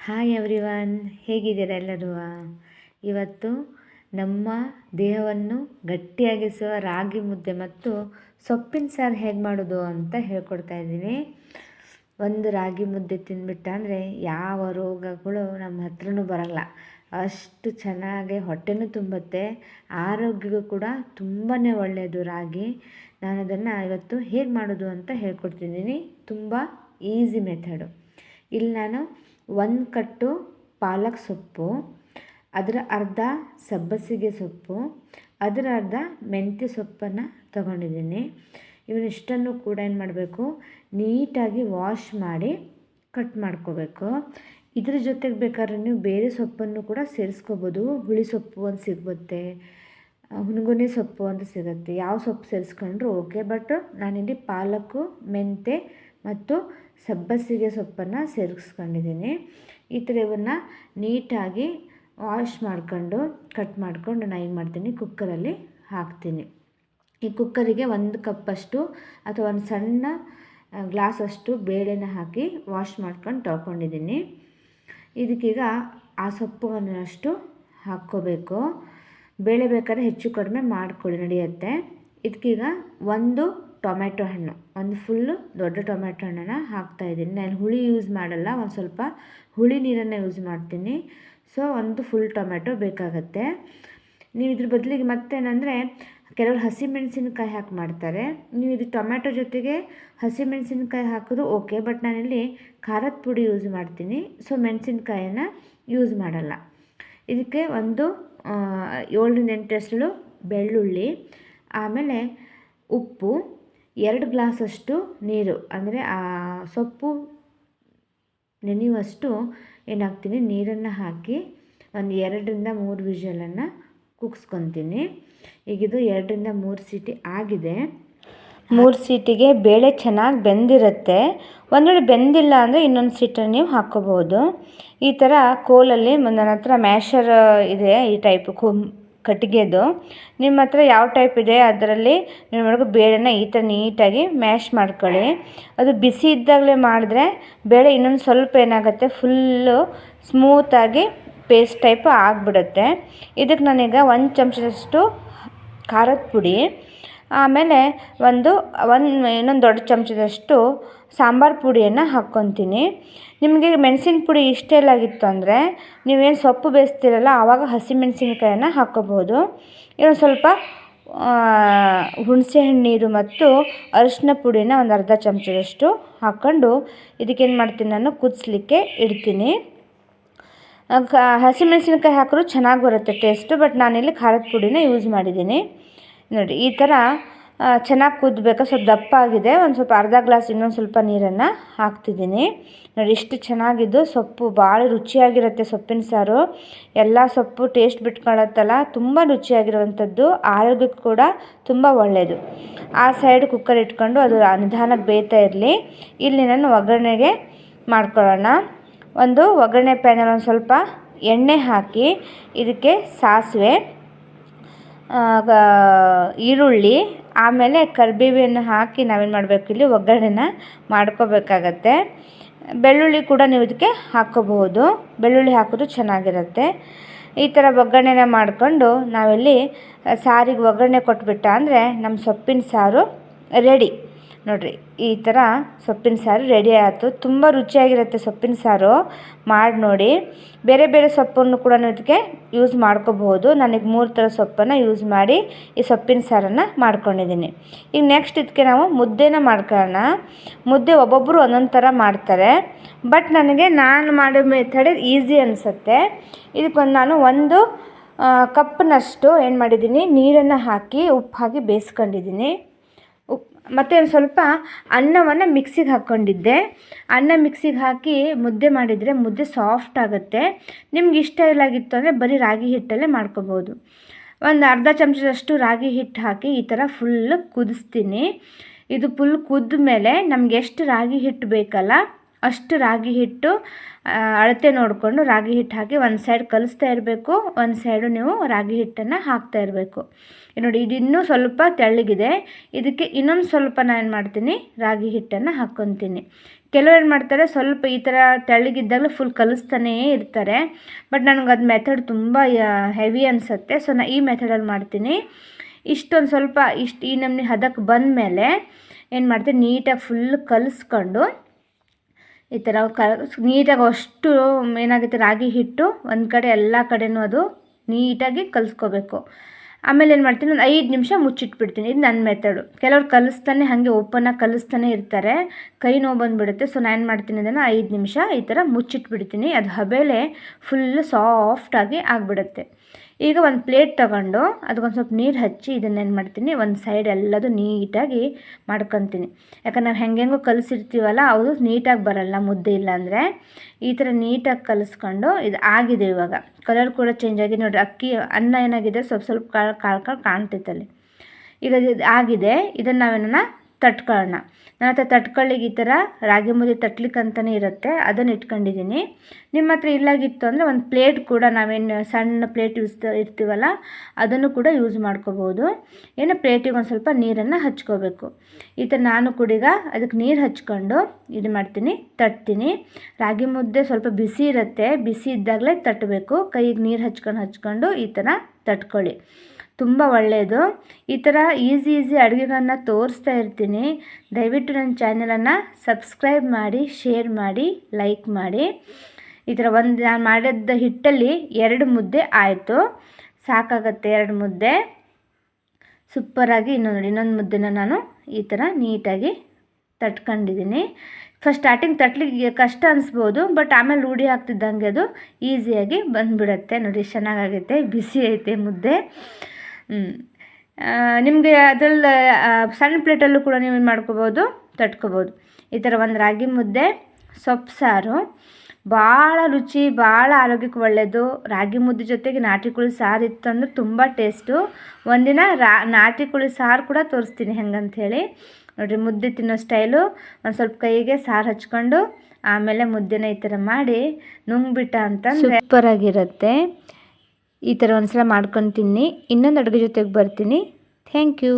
Hi everyone, ಹೇಗಿದ್ದೀರಾ ಎಲ್ಲರೂ? ಇವತ್ತು ನಮ್ಮ ದೇಹವನ್ನು ಗಟ್ಟಿಯಾಗಿಸುವ ರಾಗಿ ಮುದ್ದೆ ಮತ್ತು ಸೊಪ್ಪಿನ ಸಾರು ಹೇಗೆ ಮಾಡೋದು ಅಂತ ಹೇಳ್ಕೊಡ್ತಾ ಇದ್ದೀನಿ. ಒಂದು ರಾಗಿ ಮುದ್ದೆ ತಿಂದ್ಬಿಟ್ಟ ಅಂದರೆ ಯಾವ ರೋಗಗಳು ನಮ್ಮ ಹತ್ರನೂ ಬರಲ್ಲ. ಅಷ್ಟು ಚೆನ್ನಾಗಿ ಹೊಟ್ಟೆನೂ ತುಂಬುತ್ತೆ, ಆರೋಗ್ಯಕ್ಕೂ ಕೂಡ ತುಂಬಾ ಒಳ್ಳೆಯದು ರಾಗಿ. ನಾನು ಅದನ್ನು ಇವತ್ತು ಹೇಗೆ ಮಾಡೋದು ಅಂತ ಹೇಳ್ಕೊಡ್ತಿದ್ದೀನಿ. ತುಂಬ ಈಸಿ ಮೆಥಡು. ಇಲ್ಲಿ ನಾನು 1 ಕಟ್ಟು ಪಾಲಕ್ ಸೊಪ್ಪು, ಅದರ ಅರ್ಧ ಸಬ್ಬಸಿಗೆ ಸೊಪ್ಪು, ಅದರ ಅರ್ಧ ಮೆಂತ್ಯ ಸೊಪ್ಪನ್ನು ತಗೊಂಡಿದ್ದೀನಿ. ಇವನ್ನಿಷ್ಟನ್ನು ಕೂಡ ಏನು ಮಾಡಬೇಕು, ನೀಟಾಗಿ ವಾಶ್ ಮಾಡಿ ಕಟ್ ಮಾಡ್ಕೋಬೇಕು. ಇದ್ರ ಜೊತೆಗೆ ಬೇಕಾದ್ರೆ ನೀವು ಬೇರೆ ಸೊಪ್ಪನ್ನು ಕೂಡ ಸೇರಿಸ್ಕೋಬೋದು. ಹುಳಿ ಸೊಪ್ಪು ಅಂತ ಸಿಗುತ್ತೆ, ಹುಣಗುನಿ ಸೊಪ್ಪು ಅಂತ ಸಿಗುತ್ತೆ. ಯಾವ ಸೊಪ್ಪು ಸೇರಿಸ್ಕೊಂಡ್ರು ಓಕೆ. ಬಟ್ ನಾನಿಲ್ಲಿ ಪಾಲಕ್ಕು, ಮೆಂತೆ ಮತ್ತು ಸಬ್ಬಸಿಗೆ ಸೊಪ್ಪನ್ನು ಸೇರಿಸ್ಕೊಂಡಿದ್ದೀನಿ. ಈ ಥರ ಇವನ್ನ ನೀಟಾಗಿ ವಾಶ್ ಮಾಡ್ಕೊಂಡು ಕಟ್ ಮಾಡ್ಕೊಂಡು ನಾನು ಏನು ಮಾಡ್ತೀನಿ, ಕುಕ್ಕರಲ್ಲಿ ಹಾಕ್ತೀನಿ. ಈ ಕುಕ್ಕರಿಗೆ 1 ಕಪ್ಪಷ್ಟು ಅಥವಾ ಒಂದು ಸಣ್ಣ ಗ್ಲಾಸಷ್ಟು ಬೇಳೆನ ಹಾಕಿ ವಾಶ್ ಮಾಡ್ಕೊಂಡು ತೊಳ್ಕೊಂಡಿದ್ದೀನಿ. ಇದಕ್ಕೀಗ ಆ ಸೊಪ್ಪುಗಳನ್ನಷ್ಟು ಹಾಕ್ಕೋಬೇಕು. ಬೇಳೆ ಬೇಕಾದ್ರೆ ಹೆಚ್ಚು ಕಡಿಮೆ ಮಾಡ್ಕೊಳ್ಳಿ, ನಡೆಯುತ್ತೆ. ಇದಕ್ಕೀಗ 1 ಟೊಮೆಟೊ ಹಣ್ಣು, ಒಂದು ಫುಲ್ಲು ದೊಡ್ಡ ಟೊಮೆಟೊ ಹಣ್ಣನ್ನು ಹಾಕ್ತಾಯಿದ್ದೀನಿ. ನಾನು ಹುಳಿ ಯೂಸ್ ಮಾಡಲ್ಲ, ಒಂದು ಸ್ವಲ್ಪ ಹುಳಿ ನೀರನ್ನು ಯೂಸ್ ಮಾಡ್ತೀನಿ. ಸೊ ಒಂದು ಫುಲ್ ಟೊಮೆಟೊ ಬೇಕಾಗತ್ತೆ. ನೀವು ಇದ್ರ ಬದಲಿಗೆ ಮತ್ತೇನೆಂದರೆ ಕೆಲವರು ಹಸಿಮೆಣಸಿನಕಾಯಿ ಹಾಕಿ ಮಾಡ್ತಾರೆ. ನೀವು ಇದು ಟೊಮೆಟೊ ಜೊತೆಗೆ ಹಸಿಮೆಣಸಿನಕಾಯಿ ಹಾಕೋದು ಓಕೆ. ಬಟ್ ನಾನಿಲ್ಲಿ ಖಾರದ ಪುಡಿ ಯೂಸ್ ಮಾಡ್ತೀನಿ, ಸೊ ಮೆಣಸಿನ್ಕಾಯನ್ನು ಯೂಸ್ ಮಾಡಲ್ಲ. ಇದಕ್ಕೆ 7-8 ಎಸಳು ಬೆಳ್ಳುಳ್ಳಿ, ಆಮೇಲೆ ಉಪ್ಪು, 2 ಗ್ಲಾಸಷ್ಟು ನೀರು, ಅಂದರೆ ಆ ಸೊಪ್ಪು ನೆನೆಯುವಷ್ಟು ಏನಾಗ್ತೀನಿ ನೀರನ್ನು ಹಾಕಿ ಒಂದು 2-3 ವಿಷಲನ್ನು ಕುಗ್ಸ್ಕೊತೀನಿ. ಈಗಿದು 2-3 ಸೀಟಿ ಆಗಿದೆ. 3 ಸೀಟಿಗೆ ಬೇಳೆ ಚೆನ್ನಾಗಿ ಬೆಂದಿರುತ್ತೆ. ಒಂದು ವೇಳೆ ಬೆಂದಿಲ್ಲ ಅಂದರೆ ಇನ್ನೊಂದು ಸೀಟನ್ನು ನೀವು ಹಾಕ್ಕೋಬೋದು. ಈ ಥರ ಕೋಲಲ್ಲಿ ನನ್ನ ಹತ್ರ ಮ್ಯಾಶರ್ ಇದೆ, ಈ ಟೈಪ್ ಕಟ್ಟಿಗೆದು. ನಿಮ್ಮ ಹತ್ರ ಯಾವ ಟೈಪ್ ಇದೆ ಅದರಲ್ಲಿ ನೀವು ಮಾಡಿದ್ರೆ ಬೇಳೆನ ಈ ಥರ ನೀಟಾಗಿ ಮ್ಯಾಶ್ ಮಾಡ್ಕೊಳ್ಳಿ. ಅದು ಬಿಸಿ ಇದ್ದಾಗಲೇ ಮಾಡಿದ್ರೆ ಬೇಳೆ ಇನ್ನೊಂದು ಸ್ವಲ್ಪ ಏನಾಗುತ್ತೆ, ಫುಲ್ಲು ಸ್ಮೂತಾಗಿ ಪೇಸ್ಟ್ ಟೈಪ್ ಆಗಿಬಿಡುತ್ತೆ. ಇದಕ್ಕೆ ನಾನೀಗ 1 ಚಮಚದಷ್ಟು ಖಾರದ ಪುಡಿ, ಆಮೇಲೆ ಇನ್ನೊಂದು ದೊಡ್ಡ ಚಮಚದಷ್ಟು ಸಾಂಬಾರು ಪುಡಿಯನ್ನು ಹಾಕ್ಕೊತೀನಿ. ನಿಮಗೆ ಮೆಣಸಿನ ಪುಡಿ ಇಷ್ಟ ಇಲ್ಲಾಗಿತ್ತು ಅಂದರೆ ನೀವೇನು ಸೊಪ್ಪು ಬೇಯಿಸ್ತೀರಲ್ಲ ಆವಾಗ ಹಸಿಮೆಣಸಿನಕಾಯನ್ನು ಹಾಕ್ಕೋಬೋದು. ಇನ್ನೊಂದು ಸ್ವಲ್ಪ ಹುಣಸೆಹಣ್ಣು ನೀರು ಮತ್ತು ಅರಿಶಿನ ಪುಡಿನ ಒಂದು ಅರ್ಧ ಚಮಚದಷ್ಟು ಹಾಕ್ಕೊಂಡು ಇದಕ್ಕೇನು ಮಾಡ್ತೀನಿ, ನಾನು ಕುದಿಸ್ಲಿಕ್ಕೆ ಇಡ್ತೀನಿ. ಹಸಿಮೆಣಸಿನಕಾಯಿ ಹಾಕಿದ್ರು ಚೆನ್ನಾಗಿ ಬರುತ್ತೆ ಟೇಸ್ಟು, ಬಟ್ ನಾನಿಲ್ಲಿ ಖಾರದ ಪುಡಿನ ಯೂಸ್ ಮಾಡಿದ್ದೀನಿ. ನೋಡಿ ಈ ಥರ ಚೆನ್ನಾಗಿ ಕುದ್ದಬೇಕು. ಸ್ವಲ್ಪ ದಪ್ಪ ಆಗಿದೆ, ಒಂದು ಸ್ವಲ್ಪ ಅರ್ಧ ಗ್ಲಾಸ್ ಇನ್ನೊಂದು ಸ್ವಲ್ಪ ನೀರನ್ನು ಹಾಕ್ತಿದ್ದೀನಿ. ನೋಡಿ ಇಷ್ಟು ಚೆನ್ನಾಗಿದ್ದು ಸೊಪ್ಪು ಭಾಳ ರುಚಿಯಾಗಿರುತ್ತೆ. ಸೊಪ್ಪಿನ ಸಾರು ಎಲ್ಲ ಸೊಪ್ಪು ಟೇಸ್ಟ್ ಬಿಟ್ಕೊಳ್ಳುತ್ತಲ್ಲ, ತುಂಬ ರುಚಿಯಾಗಿರುವಂಥದ್ದು, ಆರೋಗ್ಯಕ್ಕೂ ಕೂಡ ತುಂಬ ಒಳ್ಳೆಯದು. ಆ ಸೈಡ್ ಕುಕ್ಕರ್ ಇಟ್ಕೊಂಡು ಅದು ನಿಧಾನಕ್ಕೆ ಬೇಯ್ತಾ ಇರಲಿ. ಇಲ್ಲಿ ನಾನು ಒಗ್ಗರಣೆಗೆ ಮಾಡ್ಕೊಳ್ಳೋಣ. ಒಂದು ಒಗ್ಗರಣೆ ಪ್ಯಾನಲ್ಲಿ ಒಂದು ಸ್ವಲ್ಪ ಎಣ್ಣೆ ಹಾಕಿ ಇದಕ್ಕೆ ಸಾಸಿವೆ, ಈರುಳ್ಳಿ, ಆಮೇಲೆ ಕರಿಬೇವನ್ನು ಹಾಕಿ ನಾವೇನು ಮಾಡಬೇಕು, ಇಲ್ಲಿ ಒಗ್ಗರಣೆನ ಮಾಡ್ಕೋಬೇಕಾಗತ್ತೆ. ಬೆಳ್ಳುಳ್ಳಿ ಕೂಡ ನೀವು ಇದಕ್ಕೆ ಹಾಕ್ಕೋಬಹುದು, ಬೆಳ್ಳುಳ್ಳಿ ಹಾಕೋದು ಚೆನ್ನಾಗಿರುತ್ತೆ. ಈ ಥರ ಒಗ್ಗರಣೆನ ಮಾಡಿಕೊಂಡು ನಾವಿಲ್ಲಿ ಸಾರಿಗೆ ಒಗ್ಗರಣೆ ಕೊಟ್ಬಿಟ್ಟ ಅಂದರೆ ನಮ್ಮ ಸೊಪ್ಪಿನ ಸಾರು ರೆಡಿ. ನೋಡಿರಿ ಈ ಥರ ಸೊಪ್ಪಿನ ಸಾರು ರೆಡಿ ಆಯಿತು. ತುಂಬ ರುಚಿಯಾಗಿರುತ್ತೆ ಸೊಪ್ಪಿನ ಸಾರು, ಮಾಡಿ ನೋಡಿ. ಬೇರೆ ಬೇರೆ ಸೊಪ್ಪನ್ನು ಕೂಡ ಇದಕ್ಕೆ ಯೂಸ್ ಮಾಡ್ಕೋಬಹುದು. ನನಗೆ 3 ಥರ ಸೊಪ್ಪನ್ನು ಯೂಸ್ ಮಾಡಿ ಈ ಸೊಪ್ಪಿನ ಸಾರನ್ನು ಮಾಡ್ಕೊಂಡಿದ್ದೀನಿ. ಈಗ ನೆಕ್ಸ್ಟ್ ಇದಕ್ಕೆ ನಾವು ಮುದ್ದೆನ ಮಾಡ್ಕೊಳ್ಳೋಣ. ಮುದ್ದೆ ಒಬ್ಬೊಬ್ಬರು ಒಂದೊಂದು ಥರ ಮಾಡ್ತಾರೆ, ಬಟ್ ನಾನು ಮಾಡೋ ಮೆಥಡ್ ಈಸಿ ಅನಿಸುತ್ತೆ. ಇದಕ್ಕೊಂದು ನಾನು 1 ಕಪ್ನಷ್ಟು ಏನು ಮಾಡಿದ್ದೀನಿ, ನೀರನ್ನು ಹಾಕಿ ಉಪ್ಪು ಹಾಕಿ ಬೇಯಿಸ್ಕೊಂಡಿದ್ದೀನಿ. ಮತ್ತು ಒಂದು ಸ್ವಲ್ಪ ಅನ್ನವನ್ನು ಮಿಕ್ಸಿಗೆ ಹಾಕ್ಕೊಂಡಿದ್ದೆ. ಅನ್ನ ಮಿಕ್ಸಿಗೆ ಹಾಕಿ ಮುದ್ದೆ ಮಾಡಿದರೆ ಮುದ್ದೆ ಸಾಫ್ಟ್ ಆಗುತ್ತೆ. ನಿಮ್ಗೆ ಇಷ್ಟ ಇಲ್ಲಾಗಿತ್ತು ಅಂದರೆ ಬರೀ ರಾಗಿ ಹಿಟ್ಟಲ್ಲೇ ಮಾಡ್ಕೋಬೋದು. ಒಂದು ಅರ್ಧ ಚಮಚದಷ್ಟು ರಾಗಿ ಹಿಟ್ಟು ಹಾಕಿ ಈ ಥರ ಫುಲ್ಲು ಕುದಿಸ್ತೀನಿ. ಇದು ಫುಲ್ ಕುದ್ದ ಮೇಲೆ ನಮ್ಗೆ ಎಷ್ಟು ರಾಗಿ ಹಿಟ್ಟು ಬೇಕಲ್ಲ ಅಷ್ಟು ರಾಗಿ ಹಿಟ್ಟು ಅಳತೆ ನೋಡಿಕೊಂಡು ರಾಗಿ ಹಿಟ್ಟು ಹಾಕಿ ಒಂದು ಸೈಡ್ ಕಲಿಸ್ತಾ ಇರಬೇಕು, ಒಂದು ಸೈಡು ನೀವು ರಾಗಿ ಹಿಟ್ಟನ್ನು ಹಾಕ್ತಾ ಇರಬೇಕು. ನೋಡಿ ಇದು ಇನ್ನೂ ಸ್ವಲ್ಪ ತೆಳ್ಳಗಿದೆ. ಇದಕ್ಕೆ ಇನ್ನೊಂದು ಸ್ವಲ್ಪ ನಾನು ಏನು ಮಾಡ್ತೀನಿ, ರಾಗಿ ಹಿಟ್ಟನ್ನು ಹಾಕ್ಕೊತೀನಿ. ಕೆಲವ್ರು ಏನು ಮಾಡ್ತಾರೆ, ಸ್ವಲ್ಪ ಈ ಥರ ತೆಳ್ಳಗಿದ್ದಾಗಲೂ ಫುಲ್ ಕಲಿಸ್ತಾನೇ ಇರ್ತಾರೆ. ಬಟ್ ನನಗೆ ಅದು ಮೆಥಡ್ ತುಂಬ ಹೆವಿ ಅನಿಸುತ್ತೆ. ಸೊ ನಾನು ಈ ಮೆಥಡಲ್ಲಿ ಮಾಡ್ತೀನಿ. ಇಷ್ಟೊಂದು ಸ್ವಲ್ಪ ಈ ನಮ್ನಿ ಹದಕ್ಕೆ ಬಂದಮೇಲೆ ಏನು ಮಾಡ್ತೀನಿ, ನೀಟಾಗಿ ಫುಲ್ ಕಲಿಸ್ಕೊಂಡು ಈ ಥರ ನೀಟಾಗಿ ಅಷ್ಟು ಏನಾಗುತ್ತೆ, ರಾಗಿ ಹಿಟ್ಟು ಒಂದು ಕಡೆ ಎಲ್ಲ ಕಡೆನೂ ಅದು ನೀಟಾಗಿ ಕಲಿಸ್ಕೋಬೇಕು. ಆಮೇಲೆ ಏನು ಮಾಡ್ತೀನಿ, ಒಂದು 5 ನಿಮಿಷ ಮುಚ್ಚಿಟ್ಬಿಡ್ತೀನಿ. ಇದು ನನ್ನ ಮೆಥಡು. ಕೆಲವ್ರು ಕಲಿಸ್ತಾನೆ ಹಾಗೆ ಓಪನಾಗಿ ಕಲಿಸ್ತಾನೆ ಇರ್ತಾರೆ, ಕೈ ನೋವು ಬಂದುಬಿಡುತ್ತೆ. ಸೊ ನಾನು ಏನು ಮಾಡ್ತೀನಿ, ಅದನ್ನು 5 ನಿಮಿಷ ಈ ಥರ ಮುಚ್ಚಿಟ್ಬಿಡ್ತೀನಿ. ಅದು ಹಬೆಲೆ ಫುಲ್ಲು ಸಾಫ್ಟಾಗಿ ಆಗಿಬಿಡುತ್ತೆ. ಈಗ ಒಂದು ಪ್ಲೇಟ್ ತೊಗೊಂಡು ಅದಕ್ಕೊಂದು ಸ್ವಲ್ಪ ನೀರು ಹಚ್ಚಿ ಇದನ್ನೇನು ಮಾಡ್ತೀನಿ, ಒಂದು ಸೈಡ್ ಎಲ್ಲದು ನೀಟಾಗಿ ಮಾಡ್ಕೊತೀನಿ. ಯಾಕಂದ್ರೆ ನಾವು ಹೆಂಗೆಂಗೋ ಕಲಿಸಿರ್ತೀವಲ್ಲ, ಅದು ನೀಟಾಗಿ ಬರಲ್ಲ ಮುದ್ದೆ ಇಲ್ಲ ಅಂದರೆ. ಈ ಥರ ನೀಟಾಗಿ ಕಲಿಸ್ಕೊಂಡು ಇದು ಆಗಿದೆ. ಇವಾಗ ಕಲರ್ ಕೂಡ ಚೇಂಜ್ ಆಗಿ ನೋಡಿರಿ, ಅಕ್ಕಿ ಅನ್ನ ಏನಾಗಿದೆ ಸ್ವಲ್ಪ ಸ್ವಲ್ಪ ಕಾಳು ಕಾಣ್ತೈತಲ್ಲಿ. ಈಗ ಇದು ಆಗಿದೆ. ಇದನ್ನು ನಾವೇನ ತಟ್ಕೊಳ್ಳೋಣ. ನನ್ನ ಹತ್ರ ತಟ್ಕೊಳ್ಳಿಗೆ ಈ ಥರ ರಾಗಿ ಮುದ್ದೆ ತಟ್ಲಿಕ್ಕೆ ಅಂತಲೇ ಇರುತ್ತೆ, ಅದನ್ನು ಇಟ್ಕೊಂಡಿದ್ದೀನಿ. ನಿಮ್ಮ ಹತ್ರ ಇಲ್ಲಾಗಿತ್ತು ಅಂದರೆ ಒಂದು ಪ್ಲೇಟ್ ಕೂಡ, ನಾವೇನು ಸಣ್ಣ ಪ್ಲೇಟ್ ಇರ್ತೀವಲ್ಲ ಅದನ್ನು ಕೂಡ ಯೂಸ್ ಮಾಡ್ಕೋಬೋದು. ಏನೋ ಪ್ಲೇಟಿಗೆ ಒಂದು ಸ್ವಲ್ಪ ನೀರನ್ನು ಹಚ್ಕೋಬೇಕು. ಈ ಥರ ನಾನು ಕೂಡ ಈಗ ಅದಕ್ಕೆ ನೀರು ಹಚ್ಕೊಂಡು ಇದು ಮಾಡ್ತೀನಿ, ತಟ್ತೀನಿ. ರಾಗಿ ಮುದ್ದೆ ಸ್ವಲ್ಪ ಬಿಸಿ ಇರುತ್ತೆ, ಬಿಸಿ ಇದ್ದಾಗಲೇ ತಟ್ಟಬೇಕು. ಕೈಗೆ ನೀರು ಹಚ್ಕೊಂಡು ಈ ಥರ ತಟ್ಕೊಳ್ಳಿ, ತುಂಬ ಒಳ್ಳೆಯದು. ಈ ಥರ ಈಸಿ ಅಡುಗೆಗಳನ್ನ ತೋರಿಸ್ತಾ ಇರ್ತೀನಿ. ದಯವಿಟ್ಟು ನನ್ನ ಚಾನಲನ್ನು ಸಬ್ಸ್ಕ್ರೈಬ್ ಮಾಡಿ, ಶೇರ್ ಮಾಡಿ, ಲೈಕ್ ಮಾಡಿ. ಈ ಥರ ನಾನು ಮಾಡಿದ ಹಿಟ್ಟಲ್ಲಿ 2 ಮುದ್ದೆ ಆಯಿತು, ಸಾಕಾಗತ್ತೆ 2 ಮುದ್ದೆ. ಸೂಪರಾಗಿ ಇನ್ನೊಂದು ಮುದ್ದೆನ ನಾನು ಈ ಥರ ನೀಟಾಗಿ ತಟ್ಕೊಂಡಿದ್ದೀನಿ. ಫಸ್ಟ್ ಸ್ಟಾರ್ಟಿಂಗ್ ತಟ್ಲಿಕ್ಕೆ ಕಷ್ಟ ಅನಿಸ್ಬೋದು, ಬಟ್ ಆಮೇಲೆ ರೂಢಿ ಆಗ್ತಿದ್ದಂಗೆ ಅದು ಈಸಿಯಾಗಿ ಬಂದುಬಿಡತ್ತೆ. ನೋಡಿ ಚೆನ್ನಾಗಾಗೈತೆ, ಬಿಸಿ ಐತೆ ಮುದ್ದೆ. ನಿಮಗೆ ಅದರಲ್ಲಿ ಸಣ್ಣ ಪ್ಲೇಟಲ್ಲೂ ಕೂಡ ನೀವು ಏನು ಮಾಡ್ಕೋಬೋದು, ತಟ್ಕೋಬೋದು. ಈ ಥರ ಒಂದು ರಾಗಿ ಮುದ್ದೆ, ಸೊಪ್ಪು ಸಾರು, ಭಾಳ ರುಚಿ, ಭಾಳ ಆರೋಗ್ಯಕ್ಕೆ ಒಳ್ಳೆಯದು. ರಾಗಿ ಮುದ್ದೆ ಜೊತೆಗೆ ನಾಟಿ ಕೋಳಿ ಸಾರು ಇತ್ತು ಅಂದರೆ ತುಂಬ ಟೇಸ್ಟು. ಒಂದಿನ ನಾಟಿ ಕೋಳಿ ಸಾರು ಕೂಡ ತೋರಿಸ್ತೀನಿ ಹೆಂಗಂಥೇಳಿ. ನೋಡಿರಿ, ಮುದ್ದೆ ತಿನ್ನೋ ಸ್ಟೈಲು. ಒಂದು ಸ್ವಲ್ಪ ಕೈಗೆ ಸಾರು ಹಚ್ಕೊಂಡು ಆಮೇಲೆ ಮುದ್ದೆನ ಈ ಥರ ಮಾಡಿ ನುಂಗ್ಬಿಟ್ಟ ಅಂತಂದರೆ ಸೂಪರಾಗಿರುತ್ತೆ. ಈ ಥರ ಒಂದ್ಸಲ ಮಾಡ್ಕೊಂಡು ತಿನ್ನಿ. ಇನ್ನೊಂದು ಅಡುಗೆ ಜೊತೆಗೆ ಬರ್ತೀನಿ. Thank you.